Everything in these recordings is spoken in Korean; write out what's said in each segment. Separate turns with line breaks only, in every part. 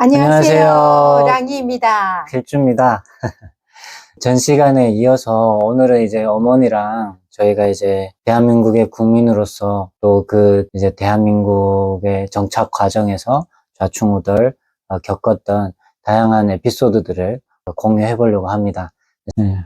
안녕하세요.
랑이입니다.
필주입니다. 전 시간에 이어서 오늘은 이제 어머니랑 저희가 이제 대한민국의 국민으로서 또 그 이제 대한민국의 정착 과정에서 좌충우돌 겪었던 다양한 에피소드들을 공유해 보려고 합니다. 네.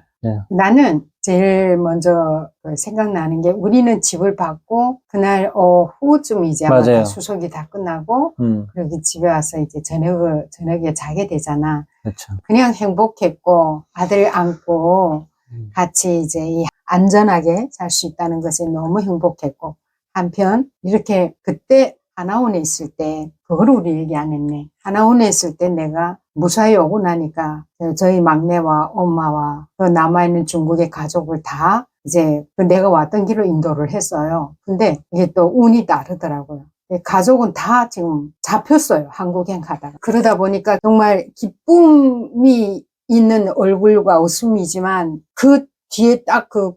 나는 제일 먼저 생각나는 게 우리는 집을 받고 그날 오후쯤 이제 아마
맞아요.
다 수속이 다 끝나고 그리고 집에 와서 이제 저녁에 자게 되잖아.
그렇죠.
그냥 행복했고 아들 안고 같이 이제 안전하게 잘 수 있다는 것에 너무 행복했고 한편 이렇게 그때 하나원에 있을 때 그걸 우리 얘기 안 했네. 하나원에 있을 때 내가 무사히 오고 나니까 저희 막내와 엄마와 그 남아있는 중국의 가족을 다 이제 내가 왔던 길로 인도를 했어요. 근데 이게 또 운이 다르더라고요. 가족은 다 지금 잡혔어요. 한국행 가다가. 그러다 보니까 정말 기쁨이 있는 얼굴과 웃음이지만 그 뒤에 딱 그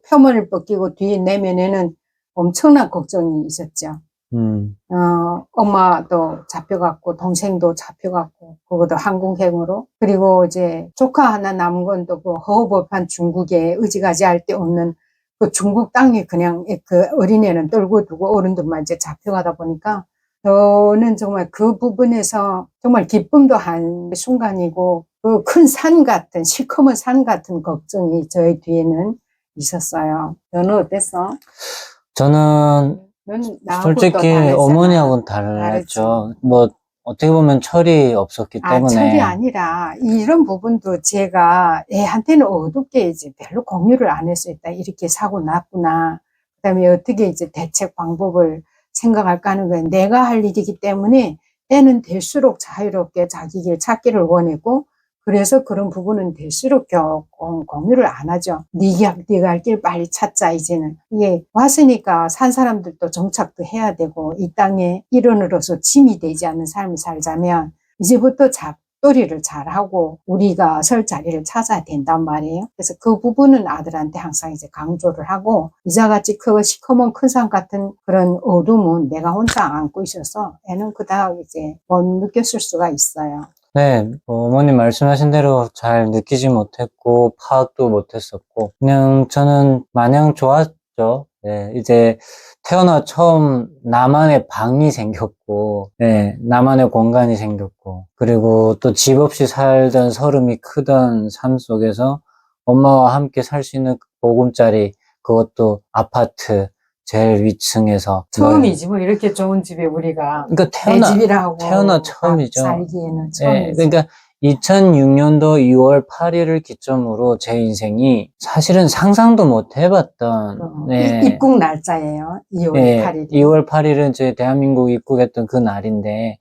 표면을 벗기고 뒤에 내면에는 엄청난 걱정이 있었죠. 엄마도 잡혀갔고, 동생도 잡혀갔고, 그것도 항공행으로. 그리고 이제 조카 하나 남은 건 또 그 허허벌판 중국에 의지가지할 데 없는 그 중국 땅에 그냥 그 어린애는 떨고 두고 어른들만 이제 잡혀가다 보니까 저는 정말 그 부분에서 정말 기쁨도 한 순간이고 그 큰 산 같은, 시커먼 산 같은 걱정이 저희 뒤에는 있었어요. 너는 어땠어?
저는 솔직히 어머니하고는 달랐죠. 뭐 어떻게 보면 철이 없었기 때문에.
철이 아니라 이런 부분도 제가 애한테는 어둡게 이제 별로 공유를 안 했었다. 이렇게 사고 났구나. 그다음에 어떻게 이제 대책 방법을 생각할까 하는 거예요. 내가 할 일이기 때문에 애는 될수록 자유롭게 자기 길 찾기를 원했고, 그래서 그런 부분은 될수록 공유를 안 하죠. 네가 할 길 빨리 찾자, 이제는. 이게 왔으니까 산 사람들도 정착도 해야 되고, 이 땅에 일원으로서 짐이 되지 않는 삶을 살자면, 이제부터 잡돌이를 잘하고, 우리가 설 자리를 찾아야 된단 말이에요. 그래서 그 부분은 아들한테 항상 이제 강조를 하고, 이자같이 시커먼 큰 산 같은 그런 어둠은 내가 혼자 안고 있어서, 애는 그닥 이제 못 느꼈을 수가 있어요.
네, 어머님 말씀하신 대로 잘 느끼지 못했고, 파악도 못했었고, 그냥 저는 마냥 좋았죠. 네, 이제 태어나 처음 나만의 방이 생겼고, 네, 나만의 공간이 생겼고, 그리고 또 집 없이 살던 서름이 크던 삶 속에서 엄마와 함께 살 수 있는 보금자리, 그것도 아파트, 제일 위층에서.
처음이지, 뭐, 이렇게 좋은 집에 우리가.
그러니까
내 집이라고.
태어나 처음이죠.
살기에는 처음이지.
네, 그러니까 2006년도 2월 8일을 기점으로 제 인생이 사실은 상상도 못 해봤던, 네.
입국 날짜예요. 2월
네,
8일.
2월 8일은 제 대한민국 입국했던 그 날인데,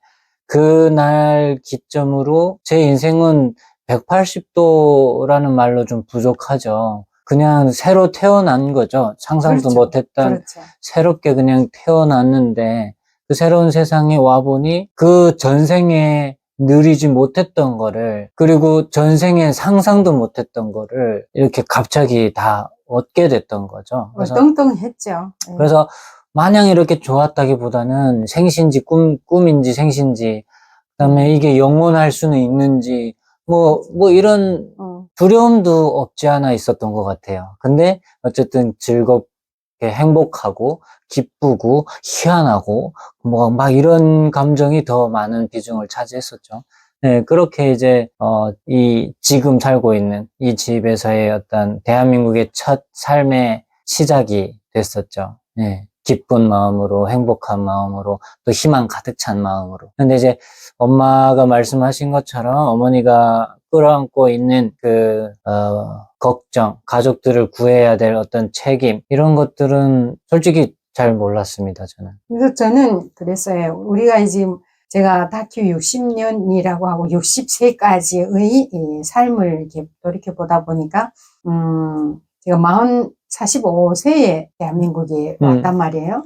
그날 기점으로 제 인생은 180도라는 말로 좀 부족하죠. 그냥 새로 태어난 거죠. 상상도
그렇죠.
못했던,
그렇죠.
새롭게 그냥 태어났는데, 그 새로운 세상에 와보니 그 전생에 누리지 못했던 거를, 그리고 전생에 상상도 못했던 거를 이렇게 갑자기 다 얻게 됐던 거죠. 그래서
떵떵했죠.
그래서 마냥 이렇게 좋았다기보다는 생신지 꿈인지 생신지, 그다음에 이게 영원할 수는 있는지, 뭐 이런 두려움도 없지 않아 있었던 것 같아요. 근데 어쨌든 즐겁게 행복하고 기쁘고 희한하고 뭐 막 이런 감정이 더 많은 비중을 차지했었죠. 네, 그렇게 이제 이 지금 살고 있는 이 집에서의 어떤 대한민국의 첫 삶의 시작이 됐었죠. 네, 기쁜 마음으로, 행복한 마음으로, 또 희망 가득 찬 마음으로. 근데 이제 엄마가 말씀하신 것처럼 어머니가 끌어안고 있는 걱정, 가족들을 구해야 될 어떤 책임, 이런 것들은 솔직히 잘 몰랐습니다, 저는.
그래서 저는 그랬어요. 우리가 이제 제가 다큐 60년이라고 하고 60세까지의 이 삶을 이렇게 돌이켜보다 보니까, 제가 45세에 대한민국에 왔단 말이에요.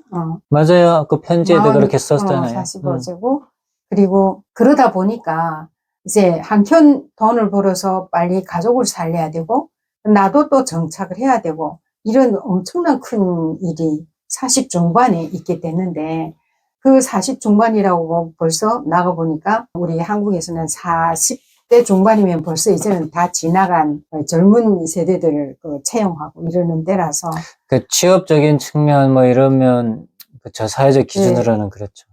맞아요. 그 편지에도 그렇게 썼잖아요.
45세고, 그리고 그러다 보니까 이제 한켠 돈을 벌어서 빨리 가족을 살려야 되고, 나도 또 정착을 해야 되고, 이런 엄청난 큰 일이 40 중반에 있게 됐는데, 그 40 중반이라고 벌써 나가보니까 우리 한국에서는 40대 중반이면 벌써 이제는 다 지나간 젊은 세대들을 채용하고 이러는 데라서
그 취업적인 측면 뭐 이러면 그쵸, 사회적 기준으로는 그렇죠.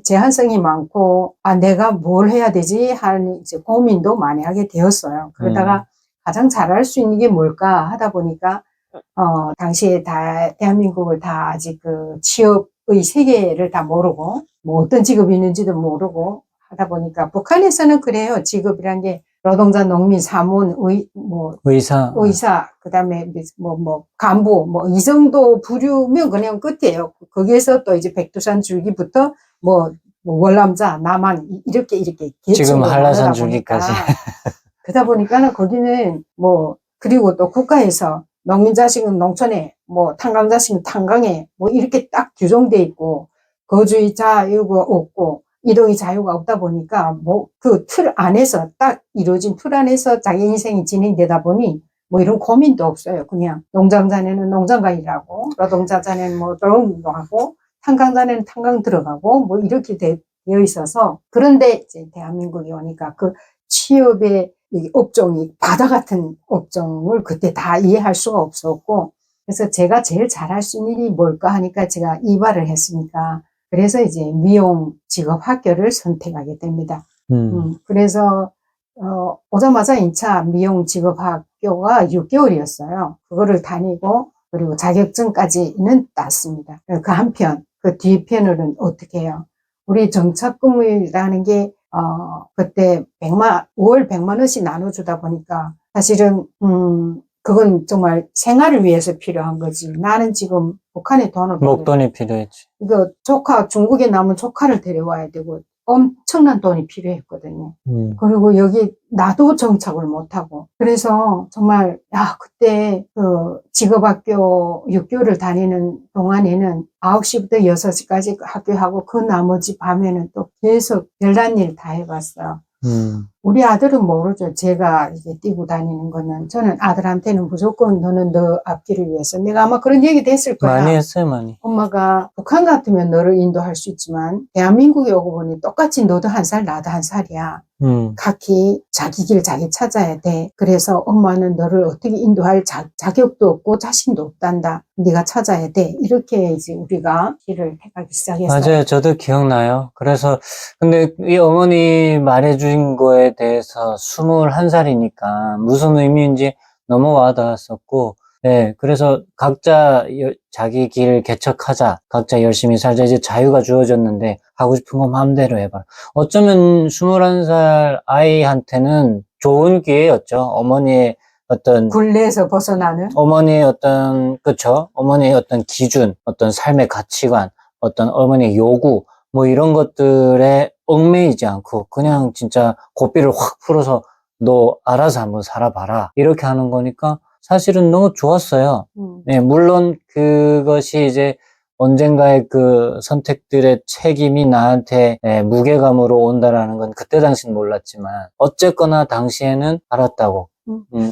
제한성이 많고, 내가 뭘 해야 되지? 하는 이제 고민도 많이 하게 되었어요. 그러다가 가장 잘할 수 있는 게 뭘까 하다 보니까, 당시에 대한민국을 다 아직 그 취업의 세계를 다 모르고, 뭐 어떤 직업이 있는지도 모르고 하다 보니까, 북한에서는 그래요. 직업이란 게 노동자, 농민, 사문, 의사, 그 다음에 간부, 이 정도 부류면 그냥 끝이에요. 거기에서 또 이제 백두산 줄기부터 월남자, 남한, 이렇게
지금 한라산
나누다
줄기까지.
그러다 보니까는 거기는 그리고 또 국가에서 농민 자식은 농촌에, 탄광 자식은 탄광에, 이렇게 딱 규정돼 있고, 거주의 자유가 없고, 이동의 자유가 없다 보니까 그 틀 안에서 딱 이루어진 틀 안에서 자기 인생이 진행되다 보니 이런 고민도 없어요. 그냥 농장자네는 농장가 일하고 노동자자네는 노동하고 탄광자네는 탄광 들어가고 이렇게 되어 있어서 그런데 이제 대한민국에 오니까 그 취업의 업종이 바다 같은 업종을 그때 다 이해할 수가 없었고 그래서 제가 제일 잘할 수 있는 일이 뭘까 하니까 제가 이발을 했으니까 그래서 이제 미용 직업 학교를 선택하게 됩니다. 그래서, 오자마자 2차 미용 직업 학교가 6개월이었어요. 그거를 다니고, 그리고 자격증까지는 땄습니다. 그 한편, 그 뒤편으로는 어떻게 해요? 우리 정착금이라는 게, 그때 5월 100만 원씩 나눠주다 보니까, 사실은, 그건 정말 생활을 위해서 필요한 거지. 나는 지금 북한에 돈을
목돈이 필요했지.
이거 중국에 남은 조카를 데려와야 되고 엄청난 돈이 필요했거든요. 그리고 여기 나도 정착을 못하고 그래서 정말 그때 그 직업학교 6개월을 다니는 동안에는 9시부터 6시까지 학교하고 그 나머지 밤에는 또 계속 별난 일 다 해봤어요. 우리 아들은 모르죠. 제가 이제 뛰고 다니는 거는. 저는 아들한테는 무조건 너는 너 앞길을 위해서. 내가 아마 그런 얘기도 했을 거야.
많이 했어요, 많이.
엄마가 북한 같으면 너를 인도할 수 있지만 대한민국에 오고 보니 똑같이 너도 1살 나도 1살이야. 각기 자기 길 자기 찾아야 돼. 그래서 엄마는 너를 어떻게 인도할 자격도 없고 자신도 없단다. 네가 찾아야 돼. 이렇게 이제 우리가 길을 택하기 시작했어요.
맞아요. 저도 기억나요. 그래서 근데 이 어머니 말해준 거에 대해서 21살이니까 무슨 의미인지 너무 와닿았었고 네, 그래서 각자 자기 길 개척하자. 각자 열심히 살자. 이제 자유가 주어졌는데 하고 싶은 거 마음대로 해봐. 어쩌면 21살 아이한테는 좋은 기회였죠. 어머니의 어떤
굴레에서 벗어나는
어머니의 어머니의 어떤 기준, 어떤 삶의 가치관, 어떤 어머니의 요구 이런 것들에 얽매이지 않고 그냥 진짜 고삐를 확 풀어서 너 알아서 한번 살아봐라. 이렇게 하는 거니까 사실은 너무 좋았어요. 네, 물론 그것이 이제 언젠가의 그 선택들의 책임이 나한테 무게감으로 온다라는 건 그때 당시는 몰랐지만 어쨌거나 당시에는 알았다고.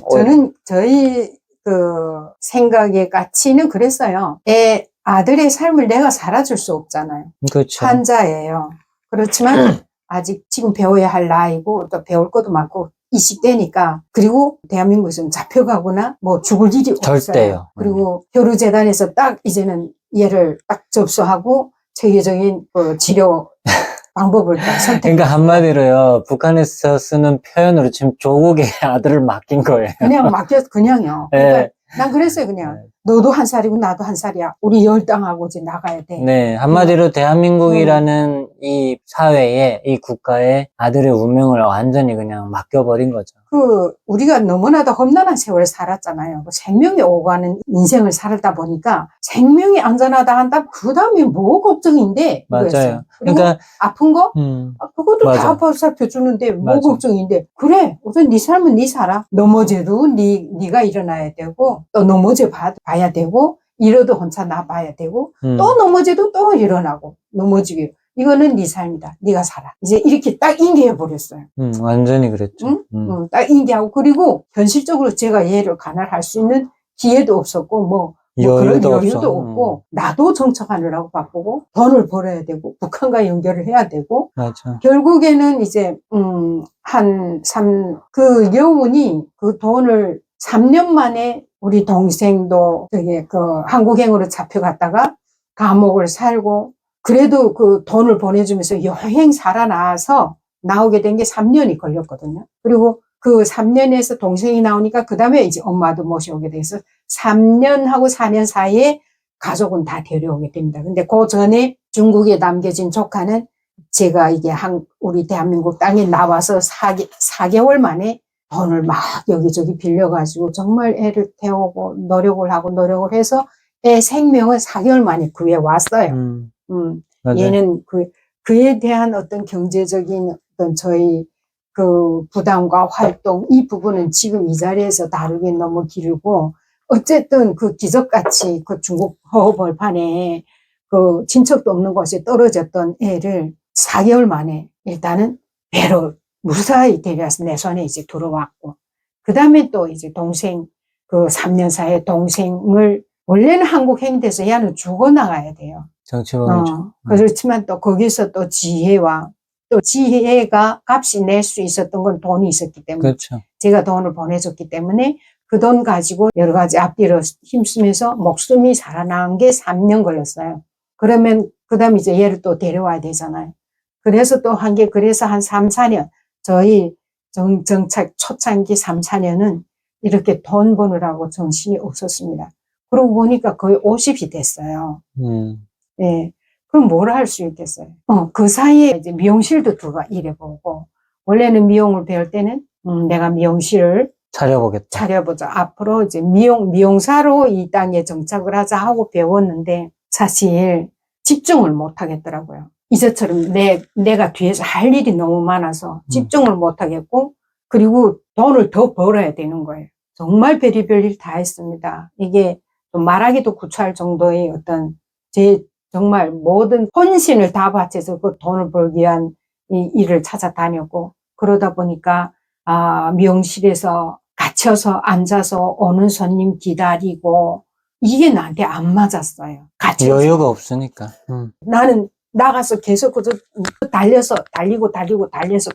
저는 저희 그 생각의 가치는 그랬어요. 아들의 삶을 내가 살아줄 수 없잖아요.
그렇죠.
환자예요. 그렇지만 아직 지금 배워야 할 나이고 또 배울 것도 많고 이식되니까 그리고 대한민국에서는 잡혀가거나 죽을 일이 없어요.
절대요.
그리고 교류재단에서 딱 이제는 얘를 딱 접수하고 체계적인 치료 방법을 딱 선택.
그러니까 한마디로요. 북한에서 쓰는 표현으로 지금 조국의 아들을 맡긴 거예요.
그냥 그냥요. 그러니까 난 그랬어요. 그냥 너도 1살이고 나도 1살이야. 우리 열당하고 이제 나가야 돼.
네, 한마디로 대한민국이라는 이 사회에, 이 국가에 아들의 운명을 완전히 그냥 맡겨버린 거죠.
우리가 너무나도 험난한 세월을 살았잖아요. 생명이 오가는 인생을 살다 보니까 생명이 안전하다 한다. 그 다음에 뭐 걱정인데.
맞아요.
그러니까 아픈 거? 그것도
맞아.
다 아파서 살펴주는데 뭐
맞아.
걱정인데. 그래. 우선 네 삶은 네 살아. 넘어져도 네가 일어나야 되고 또 넘어져 봐야 되고 이러도 혼자 나봐야 되고 또 넘어져도 또 일어나고 넘어지고 이거는 네 삶이다. 네가 살아. 이제 이렇게 딱 인계해버렸어요.
완전히 그랬죠.
딱 인계하고 그리고 현실적으로 제가 얘를 관할할 수 있는 기회도 없었고 뭐 그런
여유도
여유도
없어.
없고 나도 정착하느라고 바쁘고 돈을 벌어야 되고 북한과 연결을 해야 되고
맞아.
결국에는 이제 그 여운이 그 돈을 3년 만에 우리 동생도 되게 그 한국행으로 잡혀갔다가 감옥을 살고 그래도 그 돈을 보내주면서 여행 살아나서 나오게 된 게 3년이 걸렸거든요. 그리고 그 3년에서 동생이 나오니까 그 다음에 이제 엄마도 모셔오게 돼서 3년하고 4년 사이에 가족은 다 데려오게 됩니다. 근데 그 전에 중국에 남겨진 조카는 제가 이게 우리 대한민국 땅에 나와서 4개월 만에 돈을 막 여기저기 빌려가지고 정말 애를 태우고 노력을 하고 노력을 해서 애 생명을 4개월 만에 구해왔어요. 얘는 그에 대한 어떤 경제적인 어떤 저희 그 부담과 활동, 이 부분은 지금 이 자리에서 다루기 너무 길고, 어쨌든 그 기적같이 그 중국 허허벌판에 그 친척도 없는 곳에 떨어졌던 애를 4개월 만에 일단은 배로 무사히 데려와서 내 손에 이제 들어왔고, 그 다음에 또 이제 동생, 그 3년 사이에 동생을, 원래는 한국 행대에서 얘는 죽어나가야 돼요.
정치범이죠.
그렇지만 또 거기서 또 지혜와 또 지혜가 값이 낼 수 있었던 건 돈이 있었기 때문에
그렇죠.
제가 돈을 보내줬기 때문에 그 돈 가지고 여러 가지 앞뒤로 힘쓰면서 목숨이 살아난 게 3년 걸렸어요. 그러면 그 다음에 이제 얘를 또 데려와야 되잖아요. 그래서 또 그래서 한 3, 4년 저희 정착 초창기 3, 4년은 이렇게 돈 버느라고 정신이 없었습니다. 그러고 보니까 거의 50이 됐어요. 예. 그럼 뭘 할 수 있겠어요? 그 사이에 이제 미용실도 들어가 일해보고, 원래는 미용을 배울 때는, 내가 미용실을 차려보자. 앞으로 이제 미용사로 이 땅에 정착을 하자 하고 배웠는데, 사실 집중을 못 하겠더라고요. 이제처럼 내가 뒤에서 할 일이 너무 많아서 집중을 못 하겠고, 그리고 돈을 더 벌어야 되는 거예요. 정말 별의별 일 다 했습니다. 이게 좀 말하기도 구차할 정도의 어떤 정말 모든 혼신을 다 바쳐서 그 돈을 벌기 위한 이 일을 찾아다녔고, 그러다 보니까 미용실에서 갇혀서 앉아서 오는 손님 기다리고, 이게 나한테 안 맞았어요.
여유가 없으니까.
나는 나가서 계속 달려서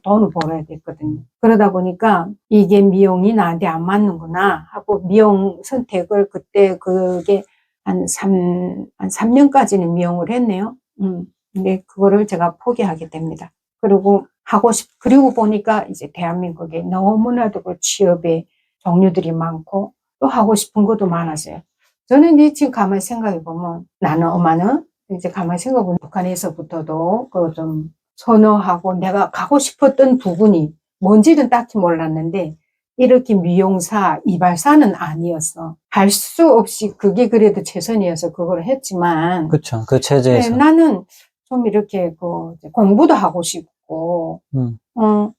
돈을 벌어야 됐거든요. 그러다 보니까 이게 미용이 나한테 안 맞는구나 하고 미용 선택을 그때 그게 한 3년까지는 미용을 했네요. 근데 그거를 제가 포기하게 됩니다. 그리고 보니까 이제 대한민국에 너무나도 그 취업의 종류들이 많고 또 하고 싶은 것도 많았어요. 저는 이제 지금 가만히 생각해보면 엄마는 이제 가만히 생각해보면 북한에서부터도 그 좀 선호하고 내가 가고 싶었던 부분이 뭔지는 딱히 몰랐는데 이렇게 미용사, 이발사는 아니었어. 할 수 없이 그게 그래도 최선이어서 그걸 했지만.
그렇죠. 그 체제에서.
네, 나는 좀 이렇게 공부도 하고 싶고, 그럼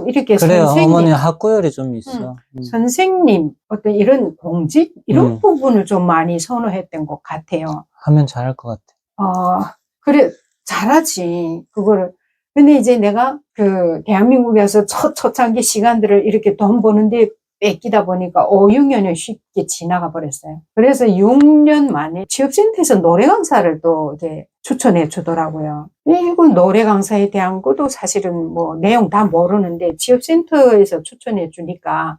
이렇게
그래요.
선생님.
어머니 학구열이 좀 있어.
선생님, 어떤 이런 공직? 이런 부분을 좀 많이 선호했던 것 같아요.
하면 잘할 것 같아.
그래, 잘하지. 그거를. 근데 이제 내가 대한민국에서 초창기 시간들을 이렇게 돈 버는데 뺏기다 보니까 5, 6년이 쉽게 지나가 버렸어요. 그래서 6년 만에 취업센터에서 노래 강사를 또 이제 추천해 주더라고요. 이건 노래 강사에 대한 것도 사실은 뭐 내용 다 모르는데 취업센터에서 추천해 주니까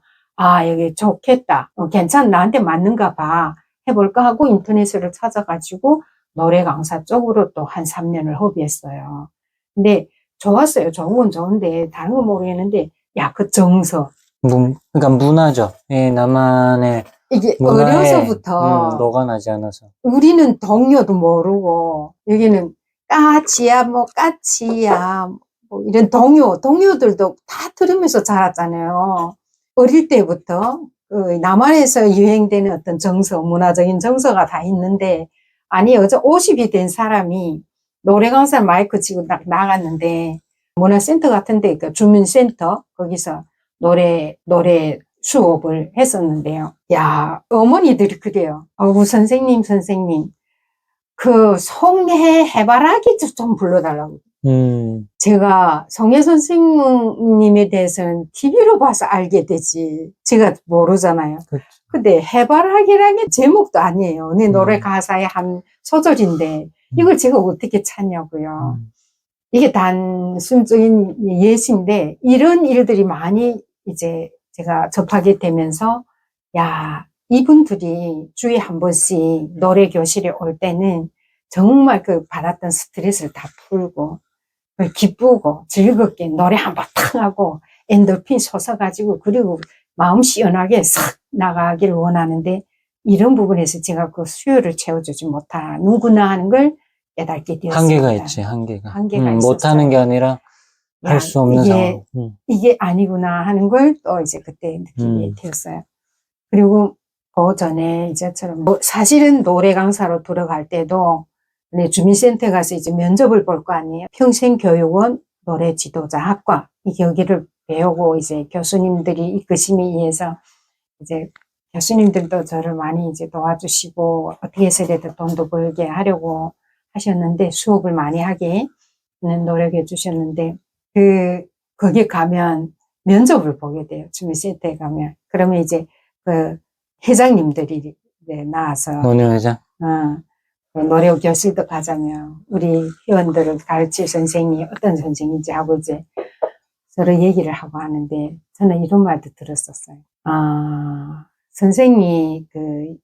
여기 좋겠다. 괜찮아. 나한테 맞는가 봐. 해볼까 하고 인터넷을 찾아가지고 노래 강사 쪽으로 또 한 3년을 허비했어요. 근데 좋았어요. 좋은 건 좋은데 다른 건 모르겠는데 그 정서.
그러니까 문화죠. 예, 나만의
이게
문화에,
어려서부터
녹아나지 않아서.
우리는 동요도 모르고 여기는 까치야 뭐 까치야 뭐 이런 동요들도 다 들으면서 자랐잖아요. 어릴 때부터 남한에서 유행되는 어떤 정서, 문화적인 정서가 다 있는데 어제 50이 된 사람이 노래 강사 마이크 치고 나갔는데 문화센터 같은데 그 주민센터 거기서 노래 수업을 했었는데요. 어머니들이 그래요. 선생님 그 송해 해바라기 좀 불러달라고. 제가 성혜 선생님에 대해서는 TV로 봐서 알게 되지. 제가 모르잖아요.
그렇죠.
근데 해바라기라는 게 제목도 아니에요. 내 노래 가사의 한 소절인데 이걸 제가 어떻게 찾냐고요. 이게 단순적인 예시인데 이런 일들이 많이 이제 제가 접하게 되면서 야, 이분들이 주에 한 번씩 노래 교실에 올 때는 정말 그 받았던 스트레스를 다 풀고 기쁘고 즐겁게 노래 한번 탁 하고 엔돌핀 솟아가지고 그리고 마음 시원하게 싹 나가기를 원하는데 이런 부분에서 제가 그 수요를 채워주지 못하는구나 하는 걸 깨닫게 되었습니다.
한계가 있지, 한계가.
한계가
못하는 게 아니라 할 수 없는
이게,
상황.
이게 아니구나 하는 걸 또 이제 그때 느끼게 되었어요. 그리고 그 전에 이제처럼 사실은 노래 강사로 들어갈 때도 주민센터 가서 이제 면접을 볼 거 아니에요. 평생교육원 노래 지도자 학과 여기를 배우고 이제 교수님들이 이끄심에 의해서 이제 교수님들도 저를 많이 이제 도와주시고 어떻게 해서라도 돈도 벌게 하려고 하셨는데 수업을 많이 하게 노력해 주셨는데 거기 가면 면접을 보게 돼요. 주민센터에 가면. 그러면 이제 그 회장님들이 나와서
노년 회장?
노래 교실도 가자면 우리 회원들을 가르칠 선생이 어떤 선생인지 하고 이제 서로 얘기를 하고 하는데 저는 이런 말도 들었었어요. 선생이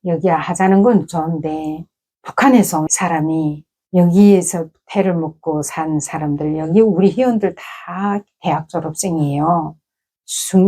여기 하자는 건 좋은데 북한에서 온 사람이 여기에서 패를 먹고 산 사람들 여기 우리 회원들 다 대학 졸업생이에요.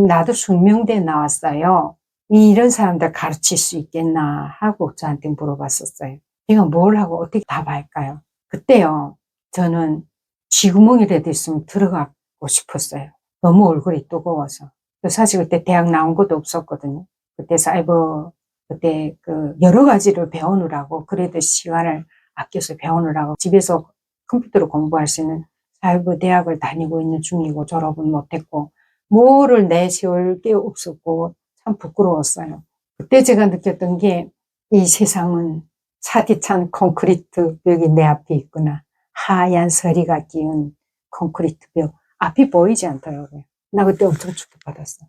나도 숙명대 나왔어요. 이런 사람들 가르칠 수 있겠나 하고 저한테 물어봤었어요. 제가 뭘 하고 어떻게 답할까요? 그때요, 저는 쥐구멍이라도 있으면 들어가고 싶었어요. 너무 얼굴이 뜨거워서. 사실 그때 대학 나온 것도 없었거든요. 그때 사이버, 그때 여러 가지를 배우느라고, 그래도 시간을 아껴서 배우느라고 집에서 컴퓨터로 공부할 수 있는 사이버 대학을 다니고 있는 중이고 졸업은 못했고, 뭐를 내세울 게 없었고, 참 부끄러웠어요. 그때 제가 느꼈던 게, 이 세상은 차디찬 콘크리트 벽이 내 앞에 있구나. 하얀 서리가 끼운 콘크리트 벽. 앞이 보이지 않더라고요. 나 그때 엄청 충격받았어.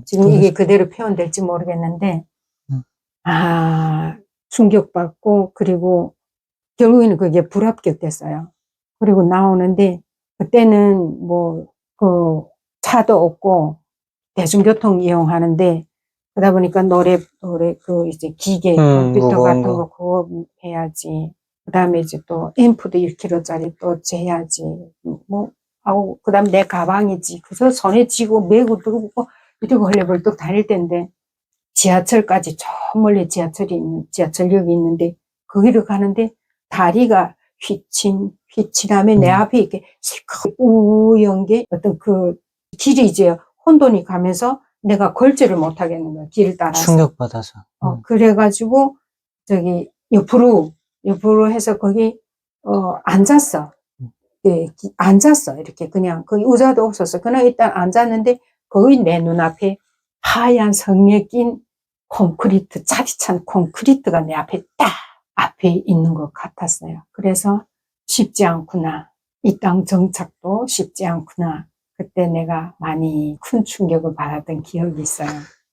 지금 이게 그대로 표현될지 모르겠는데, 충격받고, 그리고 결국에는 그게 불합격됐어요. 그리고 나오는데, 그때는 차도 없고, 대중교통 이용하는데, 그러다 보니까 이제 기계, 컴퓨터 같은 거 그거 해야지. 그 다음에 이제 또 앰프도 1kg짜리 또 재야지. 그 다음에 내 가방이지. 그래서 손에 쥐고 메고 들고 이러고 헐레벌떡 다닐 텐데, 지하철까지 저 멀리 지하철역이 있는데, 거기를 가는데, 다리가 휘친하면 내 앞에 이렇게 실컷 우연 게 어떤 길이 이제 혼돈이 가면서 내가 걸지를 못하겠는 거야. 길을 따라서.
충격받아서.
그래가지고, 옆으로 해서 거기, 앉았어. 예, 앉았어. 이렇게 그냥, 거기 의자도 없었어. 그냥 일단 앉았는데, 거기 내 눈앞에 하얀 성에 낀 콘크리트, 차디찬 콘크리트가 내 앞에 앞에 있는 것 같았어요. 그래서 쉽지 않구나. 이 땅 정착도 쉽지 않구나. 그때 내가 많이 큰 충격을 받았던 기억이 있어요.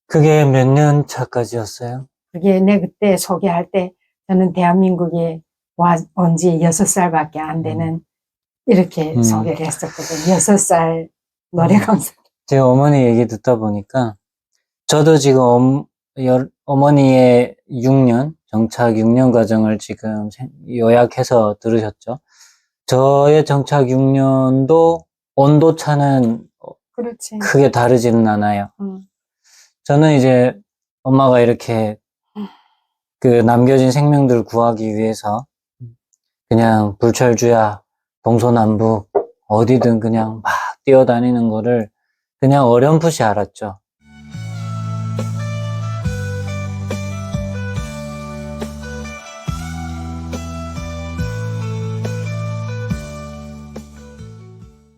그게 몇 년 차까지였어요?
그게 그때 소개할 때 저는 대한민국에 온 지 6살밖에 안 되는 이렇게 소개를 했었거든요. 6살 노래 강사.
제 어머니 얘기 듣다 보니까 저도 지금 어머니의 6년, 정착 6년 과정을 지금 요약해서 들으셨죠? 저의 정착 6년도 온도 차는
그렇지.
크게 다르지는 않아요. 저는 이제 엄마가 이렇게 남겨진 생명들 구하기 위해서 그냥 불철주야, 동서남북, 어디든 그냥 막 뛰어다니는 거를 그냥 어렴풋이 알았죠.